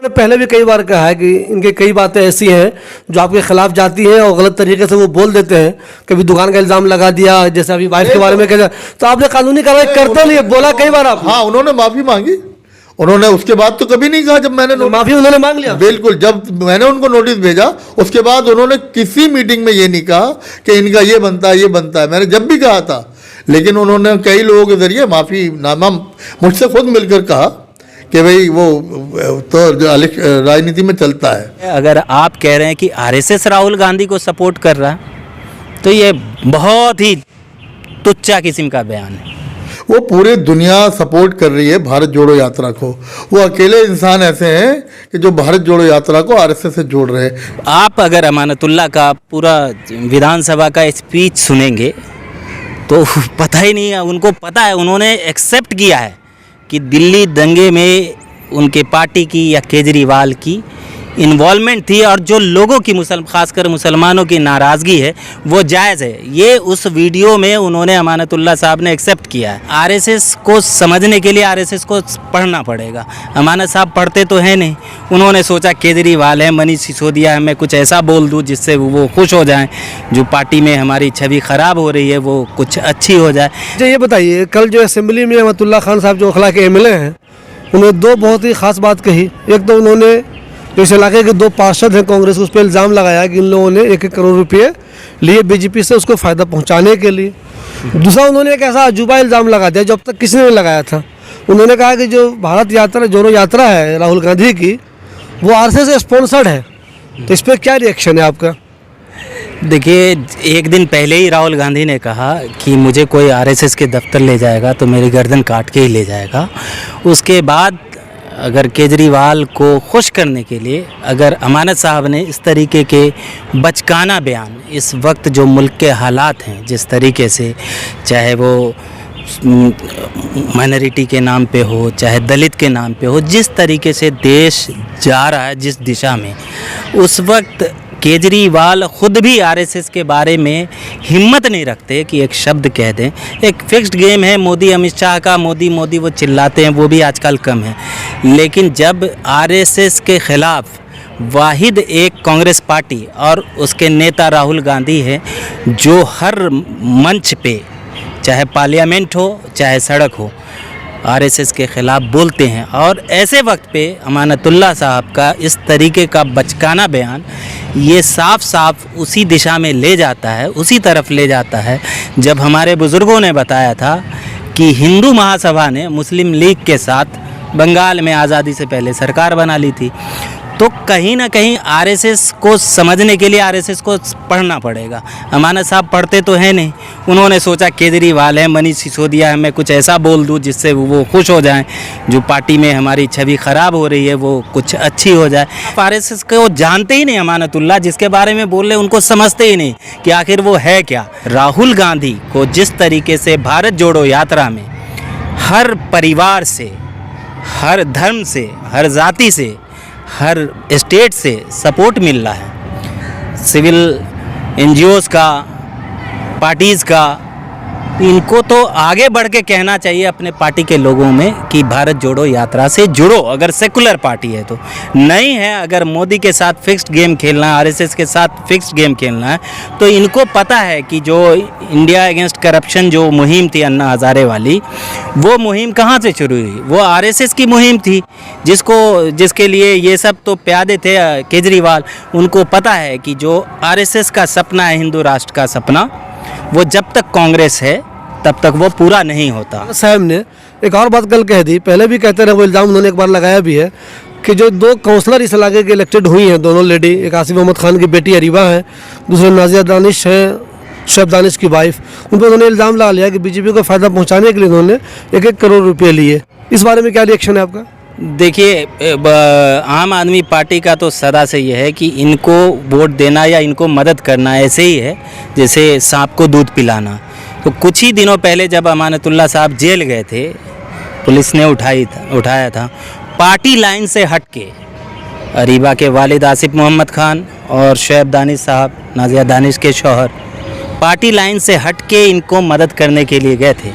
पहले भी कई बार कहा है कि इनके कई बातें ऐसी हैं जो आपके खिलाफ जाती हैं और गलत तरीके से वो बोल देते हैं। कभी दुकान का इल्जाम लगा दिया, जैसे अभी वाइफ के बारे में कहा, तो आपने कानूनी कार्रवाई करते नहीं, बोला कई बार आप। हाँ, उन्होंने माफी मांगी, उन्होंने उसके बाद तो कभी नहीं कहा। जब मैंने माफी उन्होंने मांग लिया, बिल्कुल, जब मैंने उनको नोटिस भेजा उसके बाद उन्होंने किसी मीटिंग में ये नहीं कहा कि इनका ये बनता है ये बनता है। मैंने जब भी कहा था, लेकिन उन्होंने कई लोगों के जरिए माफीनामा मुझसे खुद मिलकर कहा कि भाई वो तो राजनीति में चलता है। अगर आप कह रहे हैं कि आरएसएस राहुल गांधी को सपोर्ट कर रहा है तो ये बहुत ही तुच्चा किस्म का बयान है। वो पूरी दुनिया सपोर्ट कर रही है भारत जोड़ो यात्रा को। वो अकेले इंसान ऐसे हैं कि जो भारत जोड़ो यात्रा को आरएसएस से जोड़ रहे हैं। आप अगर अमानतुल्लाह का पूरा विधानसभा का स्पीच सुनेंगे तो पता ही नहीं है, उनको पता है, उन्होंने एक्सेप्ट किया है कि दिल्ली दंगे में उनके पार्टी की या केजरीवाल की इन्वॉल्वमेंट थी और जो लोगों की खासकर मुसलमानों की नाराज़गी है वो जायज़ है। ये उस वीडियो में उन्होंने अमानतुल्लाह साहब ने एक्सेप्ट किया है। आरएसएस को समझने के लिए आरएसएस को पढ़ना पड़ेगा। अमानत साहब पढ़ते तो हैं नहीं, उन्होंने सोचा केजरीवाल है, मनीष सिसोदिया है, मैं कुछ ऐसा बोल दूँ जिससे वो खुश हो जाएं, जो पार्टी में हमारी छवि ख़राब हो रही है वो कुछ अच्छी हो जाए। अच्छा ये बताइए, कल जो असेंबली में अहमदुल्ला खान साहब जो अखला के MLA हैं, उन्होंने दो बहुत ही ख़ास बात कही। एक तो उन्होंने जो इस इलाके के 2 पार्षद हैं कांग्रेस, उस पर इल्ज़ाम लगाया कि इन लोगों ने 1-1 करोड़ रुपये लिए बीजेपी से उसको फ़ायदा पहुंचाने के लिए। दूसरा उन्होंने एक ऐसा अजूबा इल्ज़ाम लगा दिया जो अब तक किसी ने नहीं लगाया था। उन्होंने कहा कि जो भारत यात्रा जोड़ो यात्रा है राहुल गांधी की, वो आरएसएस से स्पॉन्सर्ड है। तो इस पर क्या रिएक्शन है आपका? देखिए, एक दिन पहले ही राहुल गांधी ने कहा कि मुझे कोई आरएसएस के दफ्तर ले जाएगा तो मेरी गर्दन काट के ही ले जाएगा। उसके बाद अगर केजरीवाल को खुश करने के लिए अगर अमानत साहब ने इस तरीके के बचकाना बयान, इस वक्त जो मुल्क के हालात हैं जिस तरीके से, चाहे वो माइनॉरिटी के नाम पे हो चाहे दलित के नाम पे हो, जिस तरीके से देश जा रहा है जिस दिशा में, उस वक्त केजरीवाल खुद भी आरएसएस के बारे में हिम्मत नहीं रखते कि एक शब्द कह दें। एक फिक्स्ड गेम है मोदी अमित शाह का, मोदी मोदी वो चिल्लाते हैं, वो भी आजकल कम है। लेकिन जब आरएसएस के ख़िलाफ़ वाहिद एक कांग्रेस पार्टी और उसके नेता राहुल गांधी है जो हर मंच पे, चाहे पार्लियामेंट हो चाहे सड़क हो, आरएसएस के ख़िलाफ़ बोलते हैं, और ऐसे वक्त पे अमानतुल्लाह साहब का इस तरीके का बचकाना बयान ये साफ साफ उसी दिशा में ले जाता है, उसी तरफ ले जाता है जब हमारे बुज़ुर्गों ने बताया था कि हिंदू महासभा ने मुस्लिम लीग के साथ बंगाल में आज़ादी से पहले सरकार बना ली थी। तो कहीं ना कहीं आरएसएस को समझने के लिए आरएसएस को पढ़ना पड़ेगा। अमानत साहब पढ़ते तो हैं नहीं, उन्होंने सोचा केजरीवाल है, मनीष सिसोदिया है, मैं कुछ ऐसा बोल दूं जिससे वो खुश हो जाएं, जो पार्टी में हमारी छवि ख़राब हो रही है वो कुछ अच्छी हो जाए। आरएसएस को जानते ही नहीं अमानतुल्लाह, जिसके बारे में बोल रहे उनको समझते ही नहीं कि आखिर वो है क्या। राहुल गांधी को जिस तरीके से भारत जोड़ो यात्रा में हर परिवार से, हर धर्म से, हर जाति से, हर स्टेट से सपोर्ट मिल रहा है, सिविल NGOs का, पार्टीज़ का, इनको तो आगे बढ़ के कहना चाहिए अपने पार्टी के लोगों में कि भारत जोड़ो यात्रा से जुड़ो, अगर सेकुलर पार्टी है तो। नहीं है, अगर मोदी के साथ फिक्स्ड गेम खेलना है, आरएसएस के साथ फिक्स्ड गेम खेलना है, तो इनको पता है कि जो इंडिया अगेंस्ट करप्शन जो मुहिम थी अन्ना हज़ारे वाली, वो मुहिम कहाँ से शुरू हुई? वो आरएसएस की मुहिम थी, जिसके लिए ये सब तो प्यादे थे केजरीवाल। उनको पता है कि जो आरएसएस का सपना है, हिंदू राष्ट्र का सपना, वो जब तक कांग्रेस है तब तक वो पूरा नहीं होता। साहब ने एक और बात कल कह दी, पहले भी कहते रहे, वो इल्ज़ाम उन्होंने एक बार लगाया भी है कि जो 2 काउंसलर इस इलाके के इलेक्टेड हुई हैं, दोनों लेडी, एक आसिफ मोहम्मद खान की बेटी अरीबा है, दूसरे नाजिया दानिश हैं, शुएब दानिश की वाइफ, उन पर उन्होंने इल्ज़ाम लगा लिया कि बीजेपी को फ़ायदा पहुँचाने के लिए उन्होंने 1-1 करोड़ रुपये लिए। इस बारे में क्या रिएक्शन है आपका? देखिए, आम आदमी पार्टी का तो सदा से ये है कि इनको वोट देना या इनको मदद करना ऐसे ही है जैसे सांप को दूध पिलाना। तो कुछ ही दिनों पहले जब अमानतुल्लाह साहब जेल गए थे, पुलिस ने उठाया था, पार्टी लाइन से हट के अरीबा के वालिद आसिफ मोहम्मद खान और शुएब दानिश साहब, नाजिया दानिश के शौहर, पार्टी लाइन से हट के इनको मदद करने के लिए गए थे।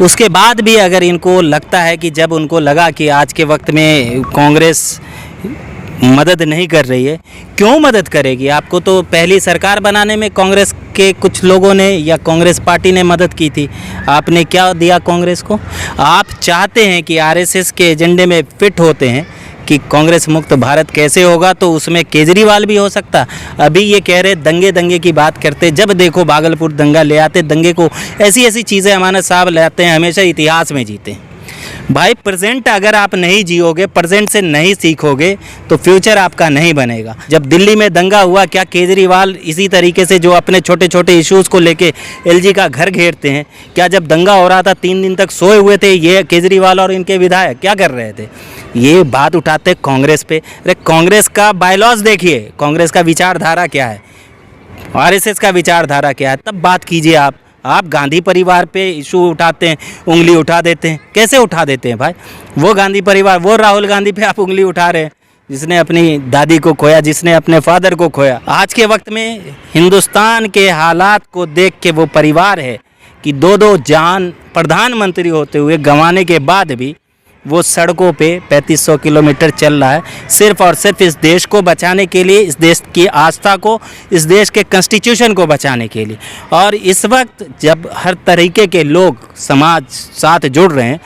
उसके बाद भी अगर इनको लगता है कि जब उनको लगा कि आज के वक्त में कांग्रेस मदद नहीं कर रही है, क्यों मदद करेगी? आपको तो पहली सरकार बनाने में कांग्रेस के कुछ लोगों ने या कांग्रेस पार्टी ने मदद की थी। आपने क्या दिया कांग्रेस को? आप चाहते हैं कि आरएसएस के एजेंडे में फिट होते हैं कि कांग्रेस मुक्त भारत कैसे होगा, तो उसमें केजरीवाल भी हो सकता। अभी ये कह रहे दंगे की बात करते, जब देखो भागलपुर दंगा ले आते, दंगे को ऐसी चीज़ें अमानत साहब ले आते हैं, हमेशा इतिहास में जीते। भाई प्रेजेंट अगर आप नहीं जियोगे, प्रेजेंट से नहीं सीखोगे, तो फ्यूचर आपका नहीं बनेगा। जब दिल्ली में दंगा हुआ, क्या केजरीवाल इसी तरीके से जो अपने छोटे छोटे इश्यूज़ को लेके एलजी का घर घेरते हैं, क्या जब दंगा हो रहा था 3 दिन तक सोए हुए थे ये केजरीवाल और इनके विधायक? क्या कर रहे थे? ये बात उठाते कांग्रेस पे। अरे कांग्रेस का बायलॉज देखिए, कांग्रेस का विचारधारा क्या है, आरएसएस का विचारधारा क्या है, तब बात कीजिए। आप गांधी परिवार पे इशू उठाते हैं, उंगली उठा देते हैं। कैसे उठा देते हैं भाई? वो गांधी परिवार, वो राहुल गांधी पे आप उंगली उठा रहे हैं, जिसने अपनी दादी को खोया, जिसने अपने फादर को खोया। आज के वक्त में हिंदुस्तान के हालात को देख के वो परिवार है कि 2-2 जान प्रधानमंत्री होते हुए गंवाने के बाद भी वो सड़कों पे 3500 किलोमीटर चल रहा है, सिर्फ और सिर्फ इस देश को बचाने के लिए, इस देश की आस्था को, इस देश के कॉन्स्टिट्यूशन को बचाने के लिए। और इस वक्त जब हर तरीके के लोग समाज साथ जुड़ रहे हैं,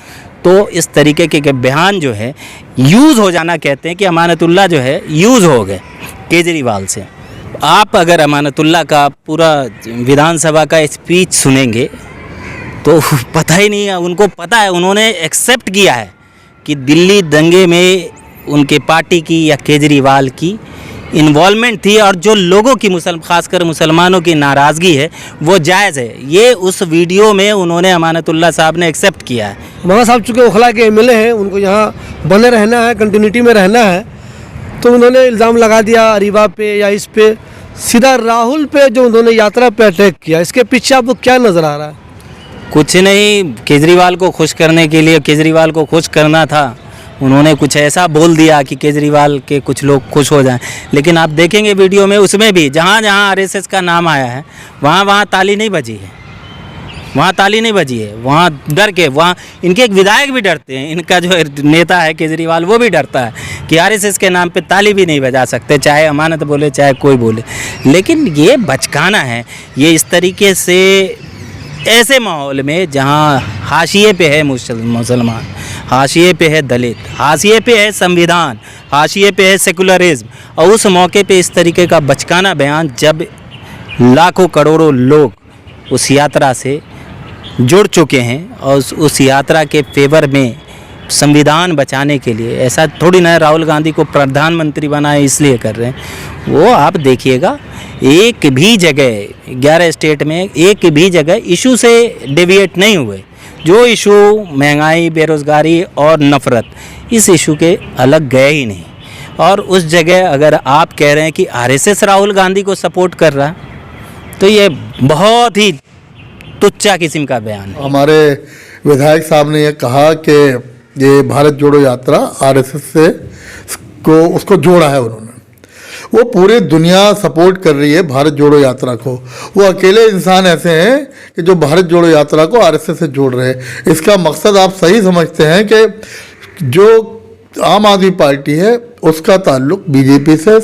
तो इस तरीके के बयान जो है यूज़ हो जाना, कहते हैं कि अमानतुल्लाह जो है यूज़ हो गए केजरीवाल से। आप अगर अमानतुल्लाह का पूरा विधानसभा का स्पीच सुनेंगे तो पता ही नहीं है, उनको पता है, उन्होंने एक्सेप्ट किया है कि दिल्ली दंगे में उनके पार्टी की या केजरीवाल की इन्वॉल्वमेंट थी, और जो लोगों की खासकर मुसलमानों की नाराज़गी है वो जायज़ है। ये उस वीडियो में उन्होंने अमानतुल्लाह साहब ने एक्सेप्ट किया है। मगर साहब चूँकि ओखला के एमएलए हैं, उनको यहाँ बने रहना है, कंटिन्यूटी में रहना है, तो उन्होंने इल्ज़ाम लगा दिया अरीवा पे या इस पे, सीधा राहुल पे जो उन्होंने यात्रा पे अटैक किया। इसके पीछे आपको क्या नज़र आ रहा है? कुछ नहीं, केजरीवाल को खुश करने के लिए, केजरीवाल को खुश करना था, उन्होंने कुछ ऐसा बोल दिया कि केजरीवाल के कुछ लोग खुश हो जाएं। लेकिन आप देखेंगे वीडियो में, उसमें भी जहाँ जहाँ आरएसएस का नाम आया है वहाँ ताली नहीं बजी है, वहाँ ताली नहीं बजी है, वहाँ डर के, वहाँ इनके एक विधायक भी डरते हैं, इनका जो नेता है केजरीवाल वो भी डरता है कि आरएसएस के नाम पे ताली भी नहीं बजा सकते, चाहे अमानत बोले चाहे कोई बोले। लेकिन ये बचकाना है, ये इस तरीके से ऐसे माहौल में जहाँ हाशिए पे है मुसलमान, हाशिए पे है दलित, हाशिए पे है संविधान, हाशिए पे है सेकुलरिज्म, और उस मौके पे इस तरीके का बचकाना बयान, जब लाखों करोड़ों लोग उस यात्रा से जुड़ चुके हैं और उस यात्रा के फेवर में संविधान बचाने के लिए, ऐसा थोड़ी ना राहुल गांधी को प्रधानमंत्री बनाए इसलिए कर रहे हैं। वो आप देखिएगा, एक भी जगह 11 स्टेट में एक भी जगह इशू से डेविएट नहीं हुए। जो इशू महंगाई, बेरोज़गारी और नफ़रत, इस इशू के अलग गए ही नहीं। और उस जगह अगर आप कह रहे हैं कि आरएसएस राहुल गांधी को सपोर्ट कर रहा है, तो ये बहुत ही तुच्चा किस्म का बयान है। हमारे विधायक साहब ने ये कहा कि ये भारत जोड़ो यात्रा आरएसएस से उसको जोड़ा है उन्होंने। वो पूरी दुनिया सपोर्ट कर रही है भारत जोड़ो यात्रा को। वो अकेले इंसान ऐसे हैं कि जो भारत जोड़ो यात्रा को आरएसएस से जोड़ रहे हैं। इसका मकसद आप सही समझते हैं कि जो आम आदमी पार्टी है उसका ताल्लुक बीजेपी से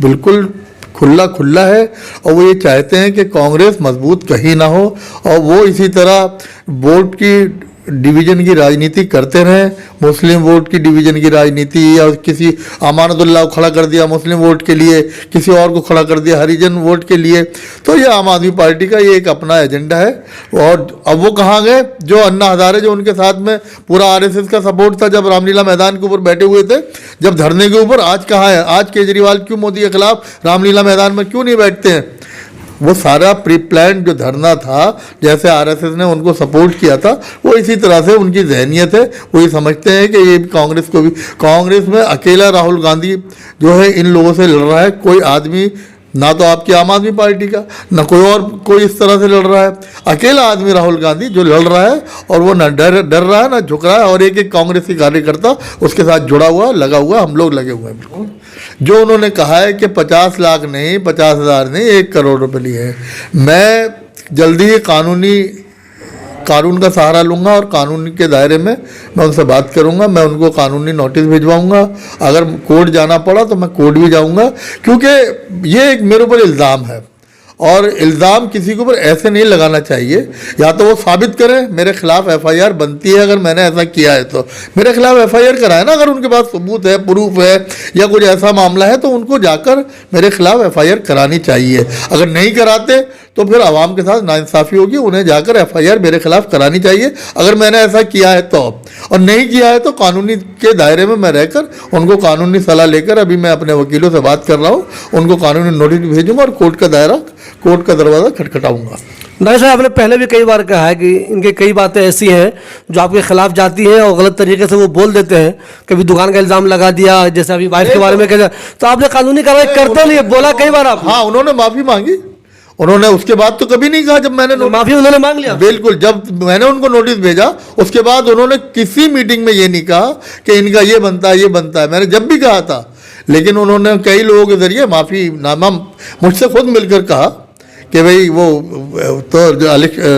बिल्कुल खुला है, और वो ये चाहते हैं कि कांग्रेस मजबूत कहीं ना हो, और वो इसी तरह वोट की डिवीज़न की राजनीति करते रहें। मुस्लिम वोट की डिवीज़न की राजनीति, या किसी अमानतुल्लाह को खड़ा कर दिया मुस्लिम वोट के लिए, किसी और को खड़ा कर दिया हरिजन वोट के लिए। तो ये आम आदमी पार्टी का ये एक अपना एजेंडा है। और अब वो कहाँ गए? जो अन्ना हज़ारे, जो उनके साथ में पूरा आरएसएस का सपोर्ट था जब रामलीला मैदान के ऊपर बैठे हुए थे, जब धरने के ऊपर, आज कहाँ है? आज केजरीवाल क्यों मोदी के खिलाफ रामलीला मैदान में क्यों नहीं बैठते हैं? वो सारा प्री प्लान जो धरना था, जैसे आरएसएस ने उनको सपोर्ट किया था, वो इसी तरह से उनकी जहनियत है। वो ये समझते हैं कि ये कांग्रेस को भी, कांग्रेस में अकेला राहुल गांधी जो है इन लोगों से लड़ रहा है। कोई आदमी, ना तो आपकी आम आदमी पार्टी का, ना कोई इस तरह से लड़ रहा है। अकेला आदमी राहुल गांधी जो लड़ रहा है, और वो ना डर रहा है ना झुक रहा है, और एक एक कांग्रेसी कार्यकर्ता उसके साथ जुड़ा हुआ, लगा हुआ, हम लोग लगे हुए हैं बिल्कुल। जो उन्होंने कहा है कि 50 लाख नहीं, 50,000 नहीं, 1 करोड़ रुपये लिए हैं। मैं जल्दी ही कानूनी कानून का सहारा लूँगा और कानून के दायरे में मैं उनसे बात करूँगा। मैं उनको कानूनी नोटिस भिजवाऊँगा, अगर कोर्ट जाना पड़ा तो मैं कोर्ट भी जाऊँगा, क्योंकि ये एक मेरे ऊपर इल्ज़ाम है और इल्ज़ाम किसी के ऊपर ऐसे नहीं लगाना चाहिए। या तो वो साबित करें, मेरे खिलाफ एफआईआर बनती है, अगर मैंने ऐसा किया है तो मेरे खिलाफ एफआईआर कराए ना, अगर उनके पास सबूत है, प्रूफ है या कुछ ऐसा मामला है तो उनको जाकर मेरे खिलाफ एफआईआर करानी चाहिए। अगर नहीं कराते तो फिर आवाम के साथ नाइंसाफ़ी होगी, उन्हें जाकर एफआईआर मेरे खिलाफ करानी चाहिए अगर मैंने ऐसा किया है तो। और नहीं किया है तो कानूनी के दायरे में मैं रहकर उनको कानूनी सलाह लेकर, अभी मैं अपने वकीलों से बात कर रहा हूँ, उनको कानूनी नोटिस भेजूँगा और कोर्ट का दरवाज़ा खटखटाऊँगा। नहीं सर, आपने पहले भी कई बार कहा है कि इनके कई बातें ऐसी हैं जो आपके खिलाफ जाती हैं और गलत तरीके से वो बोल देते हैं। कभी दुकान का इल्ज़ाम लगा दिया, जैसे अभी वाइफ के बारे में कहा, तो आपने कानूनी कार्रवाई करते नहीं, बोला कई बार आप। हाँ, उन्होंने माफ़ी मांगी, उन्होंने उसके बाद तो कभी नहीं कहा। जब मैंने माफ़ी उन्होंने मांग लिया, बिल्कुल, जब मैंने उनको नोटिस भेजा उसके बाद उन्होंने किसी मीटिंग में ये नहीं कहा कि इनका ये बनता है, ये बनता है। मैंने जब भी कहा था, लेकिन उन्होंने कई लोगों के ज़रिए माफ़ीनामा मुझसे खुद मिलकर कहा कि भाई वो तो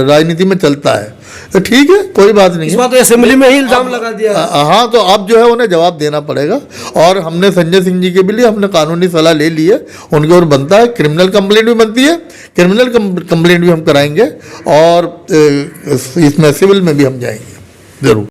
राजनीति में चलता है, तो ठीक है, कोई बात नहीं इस है। बार तो असेंबली में ही इल्ज़ाम लगा दिया। हाँ, तो अब जो है उन्हें जवाब देना पड़ेगा। और हमने संजय सिंह जी के भी लिए हमने कानूनी सलाह ले ली है, उनके ऊपर बनता है, क्रिमिनल कंप्लेंट भी बनती है, क्रिमिनल कंप्लेंट भी हम कराएंगे और इसमें सिविल में भी हम जाएंगे ज़रूर।